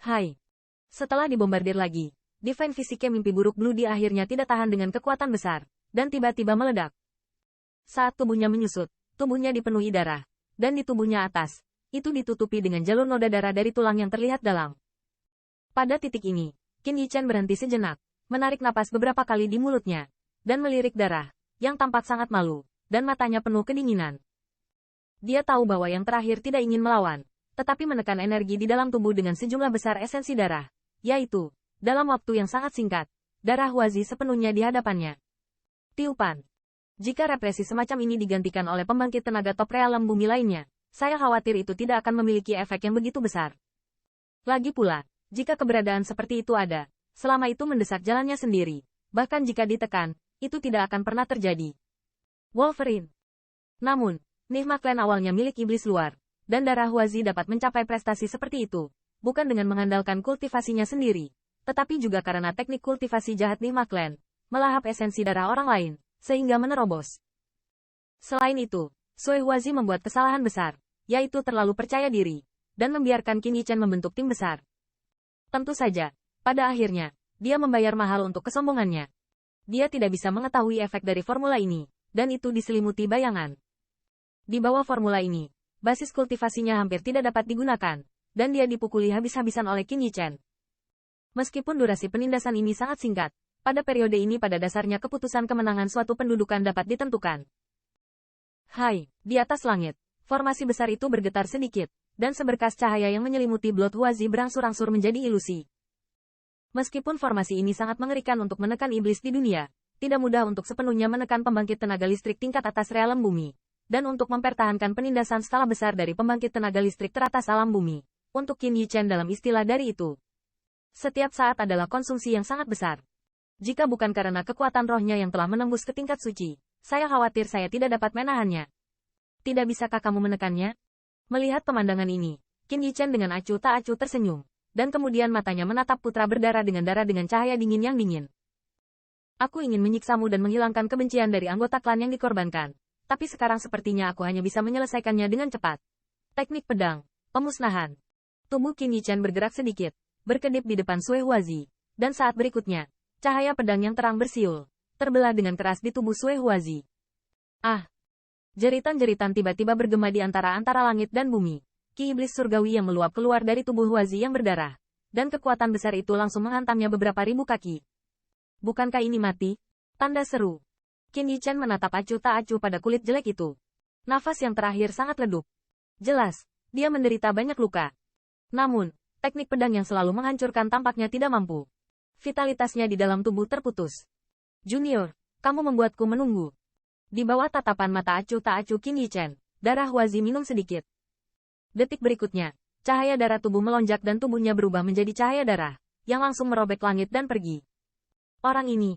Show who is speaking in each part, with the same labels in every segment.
Speaker 1: Hai. Setelah dibombardir lagi, Divine Physique mimpi buruk Blue di akhirnya tidak tahan dengan kekuatan besar, dan tiba-tiba meledak. Saat tubuhnya menyusut, tubuhnya dipenuhi darah, dan di tubuhnya atas, itu ditutupi dengan jalur noda darah dari tulang yang terlihat dalam. Pada titik ini, Qin Yichen berhenti sejenak, menarik napas beberapa kali di mulutnya, dan melirik darah, yang tampak sangat malu, dan matanya penuh kedinginan. Dia tahu bahwa yang terakhir tidak ingin melawan, tetapi menekan energi di dalam tubuh dengan sejumlah besar esensi darah, yaitu, dalam waktu yang sangat singkat, darah Huazi sepenuhnya di hadapannya. Tiupan. Jika represi semacam ini digantikan oleh pembangkit tenaga top realem bumi lainnya, saya khawatir itu tidak akan memiliki efek yang begitu besar. Lagi pula, jika keberadaan seperti itu ada, selama itu mendesak jalannya sendiri, bahkan jika ditekan, itu tidak akan pernah terjadi. Wolverine. Namun, Nigma Clan awalnya milik iblis luar, dan darah Huazi dapat mencapai prestasi seperti itu, bukan dengan mengandalkan kultivasinya sendiri, tetapi juga karena teknik kultivasi jahat Nigma Clan, melahap esensi darah orang lain, sehingga menerobos. Selain itu, Sui Huazi membuat kesalahan besar, yaitu terlalu percaya diri, dan membiarkan Qin Yichen membentuk tim besar. Tentu saja, pada akhirnya, dia membayar mahal untuk kesombongannya. Dia tidak bisa mengetahui efek dari formula ini, dan itu diselimuti bayangan. Di bawah formula ini, basis kultivasinya hampir tidak dapat digunakan, dan dia dipukuli habis-habisan oleh Qin Yichen. Meskipun durasi penindasan ini sangat singkat, pada periode ini pada dasarnya keputusan kemenangan suatu pendudukan dapat ditentukan. Hai, di atas langit, formasi besar itu bergetar sedikit, dan seberkas cahaya yang menyelimuti Blood Huazi berangsur-angsur menjadi ilusi. Meskipun formasi ini sangat mengerikan untuk menekan iblis di dunia, tidak mudah untuk sepenuhnya menekan pembangkit tenaga listrik tingkat atas realem bumi, dan untuk mempertahankan penindasan skala besar dari pembangkit tenaga listrik teratas alam bumi, untuk Qin Yichen dalam istilah dari itu. Setiap saat adalah konsumsi yang sangat besar. Jika bukan karena kekuatan rohnya yang telah menembus ke tingkat suci, saya khawatir saya tidak dapat menahannya. Tidak bisakah kamu menekannya? Melihat pemandangan ini, Qin Yichen dengan acuh tak acuh tersenyum, dan kemudian matanya menatap putra berdarah dengan cahaya dingin yang dingin. Aku ingin menyiksamu dan menghilangkan kebencian dari anggota klan yang dikorbankan. Tapi sekarang sepertinya aku hanya bisa menyelesaikannya dengan cepat. Teknik pedang, pemusnahan. Tubuh Qin Yichen bergerak sedikit, berkedip di depan Sui Huazi, dan saat berikutnya, cahaya pedang yang terang bersiul, terbelah dengan keras di tubuh Sui Huazi. Ah! Jeritan-jeritan tiba-tiba bergema di antara langit dan bumi. Ki iblis surgawi yang meluap keluar dari tubuh Huazi yang berdarah, dan kekuatan besar itu langsung menghantamnya beberapa ribu kaki. Bukankah ini mati? Tanda seru. Qin Yichen menatap acuh tak acuh pada kulit jelek itu. Nafas yang terakhir sangat redup. Jelas, dia menderita banyak luka. Namun, teknik pedang yang selalu menghancurkan tampaknya tidak mampu. Vitalitasnya di dalam tubuh terputus. Junior, kamu membuatku menunggu. Di bawah tatapan mata acuh tak acuh Qin Yichen, darah Huazi minum sedikit. Detik berikutnya, cahaya darah tubuh melonjak dan tubuhnya berubah menjadi cahaya darah, yang langsung merobek langit dan pergi. Orang ini.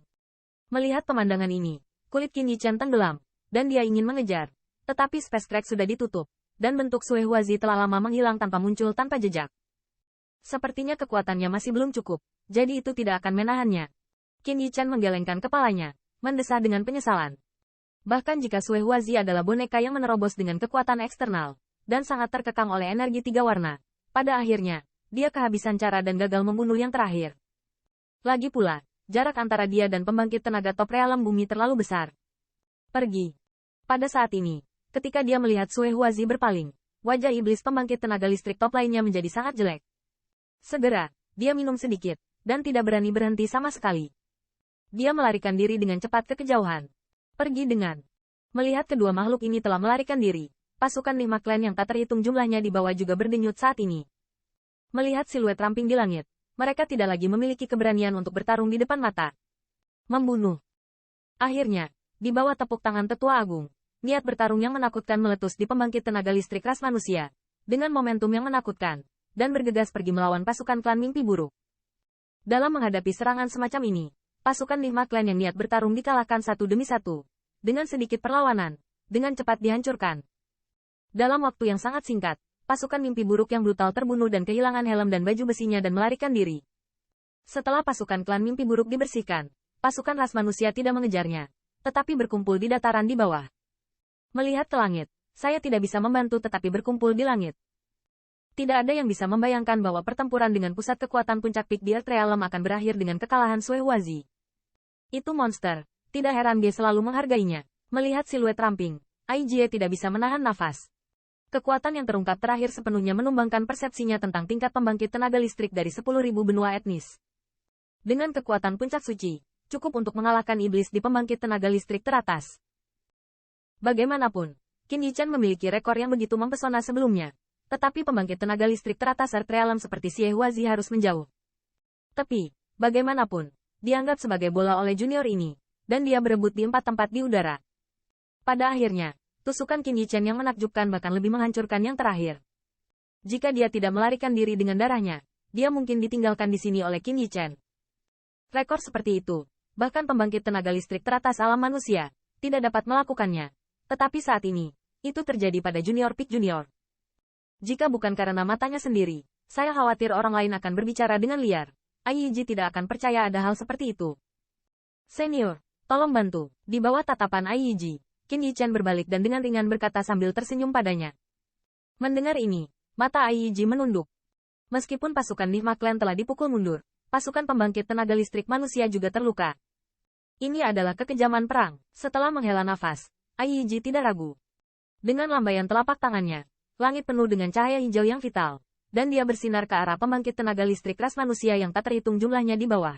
Speaker 1: Melihat pemandangan ini, kulit Qin Yichen tenggelam, dan dia ingin mengejar. Tetapi space crack sudah ditutup, dan bentuk Sui Huazi telah lama menghilang tanpa muncul tanpa jejak. Sepertinya kekuatannya masih belum cukup, jadi itu tidak akan menahannya. Qin Yichen menggelengkan kepalanya, mendesah dengan penyesalan. Bahkan jika Sui Huazi adalah boneka yang menerobos dengan kekuatan eksternal, dan sangat terkekang oleh energi tiga warna, pada akhirnya, dia kehabisan cara dan gagal membunuh yang terakhir. Lagi pula, jarak antara dia dan pembangkit tenaga top realem bumi terlalu besar. Pergi. Pada saat ini, ketika dia melihat Sui Huazi berpaling, wajah iblis pembangkit tenaga listrik top lainnya menjadi sangat jelek. Segera, dia minum sedikit, dan tidak berani berhenti sama sekali. Dia melarikan diri dengan cepat ke kejauhan. Pergi dengan. Melihat kedua makhluk ini telah melarikan diri, pasukan Nigma Clan yang tak terhitung jumlahnya di bawah juga berdenyut saat ini. Melihat siluet ramping di langit, mereka tidak lagi memiliki keberanian untuk bertarung di depan mata. Membunuh. Akhirnya, di bawah tepuk tangan Tetua Agung, niat bertarung yang menakutkan meletus di pembangkit tenaga listrik ras manusia, dengan momentum yang menakutkan, dan bergegas pergi melawan pasukan klan mimpi buruk. Dalam menghadapi serangan semacam ini, pasukan Nigma Clan yang niat bertarung dikalahkan satu demi satu, dengan sedikit perlawanan, dengan cepat dihancurkan. Dalam waktu yang sangat singkat, pasukan mimpi buruk yang brutal terbunuh dan kehilangan helm dan baju besinya dan melarikan diri. Setelah pasukan klan mimpi buruk dibersihkan, pasukan ras manusia tidak mengejarnya, tetapi berkumpul di dataran di bawah. Melihat ke langit, saya tidak bisa membantu tetapi berkumpul di langit. Tidak ada yang bisa membayangkan bahwa pertempuran dengan pusat kekuatan puncak Peak di Earth Realm akan berakhir dengan kekalahan Sui Huazi. Itu monster. Tidak heran dia selalu menghargainya. Melihat siluet ramping, Ai Jie tidak bisa menahan nafas. Kekuatan yang terungkap terakhir sepenuhnya menumbangkan persepsinya tentang tingkat pembangkit tenaga listrik dari 10.000 benua etnis. Dengan kekuatan puncak suci, cukup untuk mengalahkan iblis di pembangkit tenaga listrik teratas. Bagaimanapun, Qin Yichan memiliki rekor yang begitu mempesona sebelumnya. Tetapi pembangkit tenaga listrik teratas Earth Realm seperti Xie Huazi harus menjauh. Tapi, bagaimanapun, dianggap sebagai bola oleh junior ini, dan dia berebut di 4 tempat di udara. Pada akhirnya, tusukan Qin Yichan yang menakjubkan bahkan lebih menghancurkan yang terakhir. Jika dia tidak melarikan diri dengan darahnya, dia mungkin ditinggalkan di sini oleh Qin Yichan. Rekor seperti itu, bahkan pembangkit tenaga listrik teratas alam manusia, tidak dapat melakukannya. Tetapi saat ini, itu terjadi pada Junior Peak Junior. Jika bukan karena matanya sendiri, saya khawatir orang lain akan berbicara dengan liar. Ai Yiji tidak akan percaya ada hal seperti itu. Senior, tolong bantu. Di bawah tatapan Ai Yiji, Qin Yichan berbalik dan dengan ringan berkata sambil tersenyum padanya. Mendengar ini, mata Ai Yiji menunduk. Meskipun pasukan Nihma Clan telah dipukul mundur, pasukan pembangkit tenaga listrik manusia juga terluka. Ini adalah kekejaman perang. Setelah menghela nafas, Ai Yiji tidak ragu. Dengan lambaian telapak tangannya, langit penuh dengan cahaya hijau yang vital, dan dia bersinar ke arah pembangkit tenaga listrik ras manusia yang tak terhitung jumlahnya di bawah.